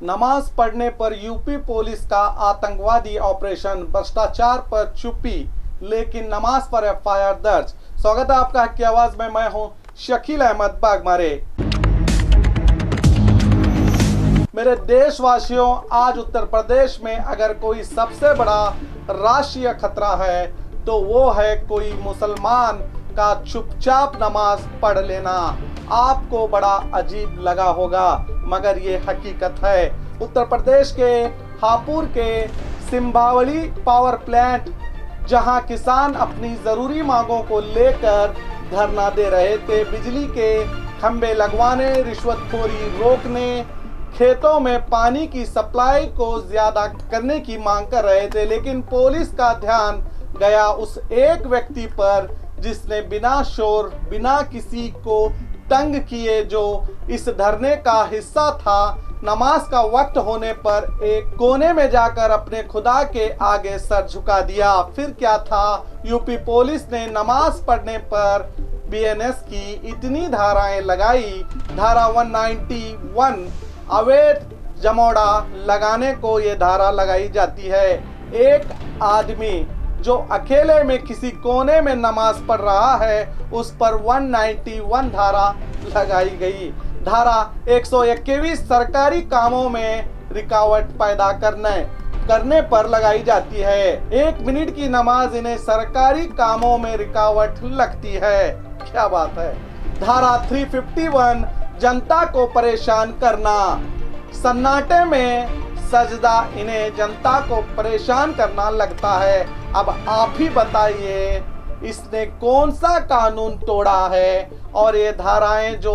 नमाज पढ़ने पर यूपी पुलिस का आतंकवादी ऑपरेशन, भ्रष्टाचार पर चुप्पी लेकिन नमाज पर एफआईआर दर्ज। स्वागत है आपका हक की आवाज में, मैं हूं शकील अहमद बागमारे। मेरे देशवासियों, आज उत्तर प्रदेश में अगर कोई सबसे बड़ा राष्ट्रीय खतरा है तो वो है कोई मुसलमान का चुपचाप नमाज पढ़ लेना। आपको बड़ा अजीब लगा होगा मगर ये हकीकत है। उत्तर प्रदेश के हापुड़ के सिंभावली पावर प्लांट, जहां किसान अपनी जरूरी मांगों को लेकर धरना दे रहे थे, बिजली के खंभे लगवाने, रिश्वतखोरी रोकने, खेतों में पानी की सप्लाई को ज्यादा करने की मांग कर रहे थे, लेकिन पुलिस का ध्यान गया उस एक व्यक्ति पर जिसने बिना शोर, बिना किसी को तंग किए, जो इस धरने का हिस्सा था, नमाज का वक्त होने पर एक कोने में जाकर अपने खुदा के आगे सर झुका दिया। फिर क्या था, यूपी पुलिस ने नमाज पढ़ने पर बीएनएस की इतनी धाराएं लगाई। धारा 191 अवैध जमोड़ा लगाने को ये धारा लगाई जाती है। एक आदमी जो अकेले में किसी कोने में नमाज पढ़ रहा है उस पर 191 धारा लगाई गई। धारा 121 सरकारी कामों में रुकावट पैदा करने पर लगाई जाती है। 1 मिनट की नमाज इन्हें सरकारी कामों में रुकावट लगती है। क्या बात है। धारा 351 जनता को परेशान करना, सन्नाटे में सजदा इन्हें जनता को परेशान करना लगता है। अब आप ही बताइए इसने कौन सा कानून तोड़ा है और ये धाराएं जो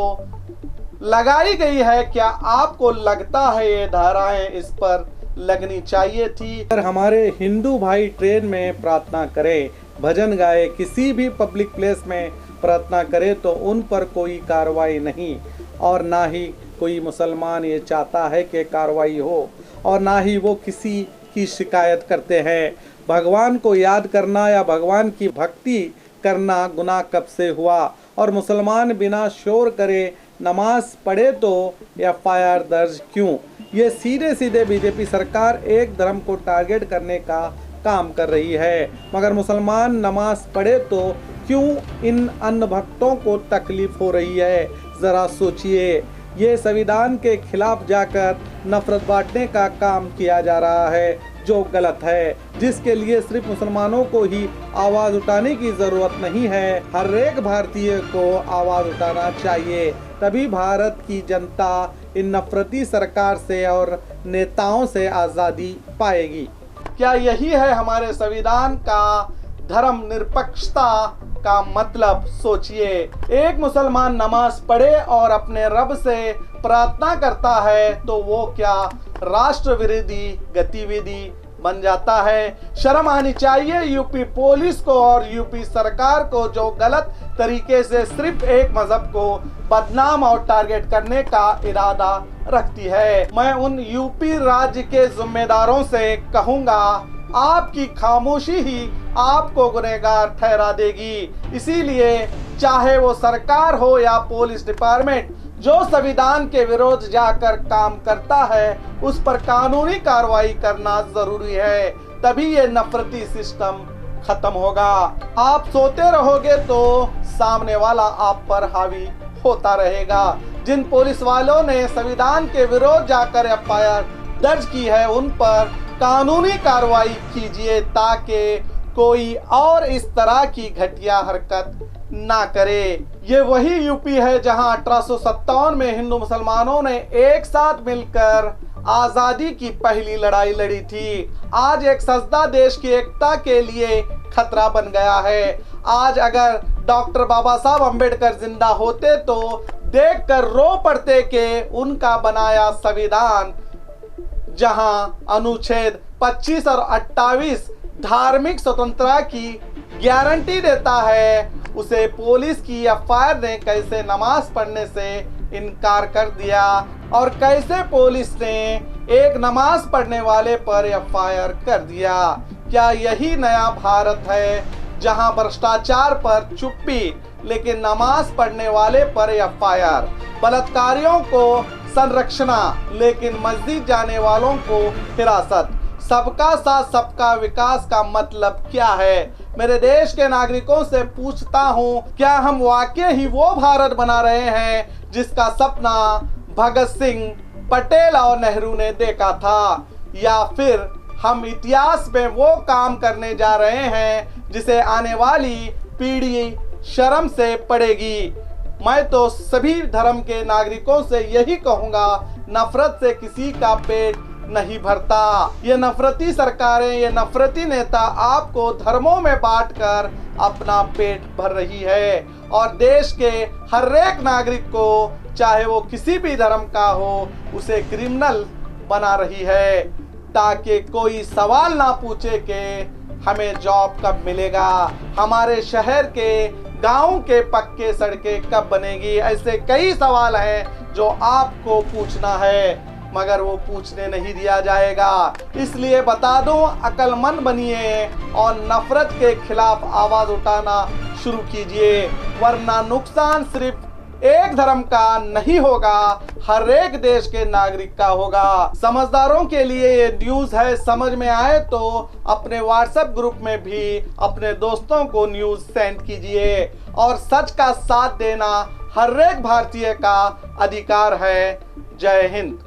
लगाई गई है, क्या आपको लगता है ये धाराएं इस पर लगनी चाहिए थी? अगर हमारे हिंदू भाई ट्रेन में प्रार्थना करें, भजन गाए, किसी भी पब्लिक प्लेस में प्रार्थना करें तो उन पर कोई कार्रवाई नहीं, और ना ही कोई मुसलमान ये चाहता है कि कार्रवाई हो, और ना ही वो किसी की शिकायत करते हैं। भगवान को याद करना या भगवान की भक्ति करना गुनाह कब से हुआ, और मुसलमान बिना शोर करे नमाज पढ़े तो एफआईआर दर्ज क्यों? ये सीधे सीधे बीजेपी सरकार एक धर्म को टारगेट करने का काम कर रही है, मगर मुसलमान नमाज पढ़े तो क्यों इन अन्य भक्तों को तकलीफ हो रही है? ज़रा सोचिए। ये संविधान के खिलाफ जाकर नफरत बांटने का काम किया जा रहा है, जो गलत है, जिसके लिए सिर्फ मुसलमानों को ही आवाज़ उठाने की ज़रूरत नहीं है, हर एक भारतीय को आवाज़ उठाना चाहिए। तभी भारत की जनता इन नफरती सरकार से और नेताओं से आज़ादी पाएगी। क्या यही है हमारे संविधान का धर्म निरपेक्षता का मतलब? सोचिए, एक मुसलमान नमाज पढ़े और अपने रब से प्रार्थना करता है तो वो क्या राष्ट्र विरोधी गतिविधि बन जाता है? शर्म आनी चाहिए यूपी पुलिस को और यूपी सरकार को, जो गलत तरीके से सिर्फ एक मजहब को बदनाम और टारगेट करने का इरादा रखती है। मैं उन यूपी राज्य के जिम्मेदारों से कहूँगा, आपकी खामोशी ही आपको गुनहगार ठहरा देगी। इसीलिए चाहे वो सरकार हो या पुलिस डिपार्टमेंट, जो संविधान के विरोध जाकर काम करता है उस पर कानूनी कार्रवाई करना जरूरी है, तभी ये नफरती सिस्टम खत्म होगा। आप सोते रहोगे तो सामने वाला आप पर हावी होता रहेगा। जिन पुलिस वालों ने संविधान के विरोध जाकर एफआईआर दर्ज की है उन पर कानूनी कार्रवाई कीजिए ताकि कोई और इस तरह की घटिया हरकत ना करे। ये वही यूपी है जहां 1857 में हिंदू मुसलमानों ने एक साथ मिलकर आजादी की पहली लड़ाई लड़ी थी। आज एक सजदा देश की एकता के लिए खतरा बन गया है। आज अगर डॉक्टर बाबा साहब अम्बेडकर जिंदा होते तो देखकर रो पड़ते कि उनका बनाया संविधान, जहां अनुच्छेद 25 और 28 धार्मिक स्वतंत्रता की गारंटी देता है, उसे पुलिस की एफआईआर ने कैसे नमाज पढ़ने से इनकार कर दिया, और कैसे पुलिस ने एक नमाज पढ़ने वाले पर एफआईआर कर दिया। क्या यही नया भारत है जहां भ्रष्टाचार पर चुप्पी लेकिन नमाज पढ़ने वाले पर एफआईआर, बलात्कारियों को संरक्षण, लेकिन मस्जिद जाने वालों को हिरासत। सबका साथ सबका विकास का मतलब क्या है? मेरे देश के नागरिकों से पूछता हूँ, क्या हम वाकई ही वो भारत बना रहे हैं जिसका सपना भगत सिंह, पटेल और नेहरू ने देखा था, या फिर हम इतिहास में वो काम करने जा रहे हैं जिसे आने वाली पीढ़ी शर्म से पड़ेगी? मैं तो सभी धर्म के नागरिकों से यही कहूँगा, नफरत से किसी का पेट नहीं भरता। ये नफरती सरकारें, ये नफरती नेता आपको धर्मों में बांटकर अपना पेट भर रही है और देश के हर एक नागरिक को, चाहे वो किसी भी धर्म का हो, उसे क्रिमिनल बना रही है, ताकि कोई सवाल ना पूछे कि हमें जॉब कब मिलेगा, हमारे शहर के गांव के पक्के सड़कें कब बनेगी। ऐसे कई सवाल हैं जो आपको पूछना है, मगर वो पूछने नहीं दिया जाएगा। इसलिए बता दूं, अक्लमंद बनिए और नफरत के खिलाफ आवाज उठाना शुरू कीजिए, वरना नुकसान सिर्फ एक धर्म का नहीं होगा, हर एक देश के नागरिक का होगा। समझदारों के लिए ये न्यूज़ है, समझ में आए तो अपने व्हाट्सएप ग्रुप में भी अपने दोस्तों को न्यूज़ सेंड कीजिए। और सच का साथ देना हर एक भारतीय का अधिकार है। जय हिंद।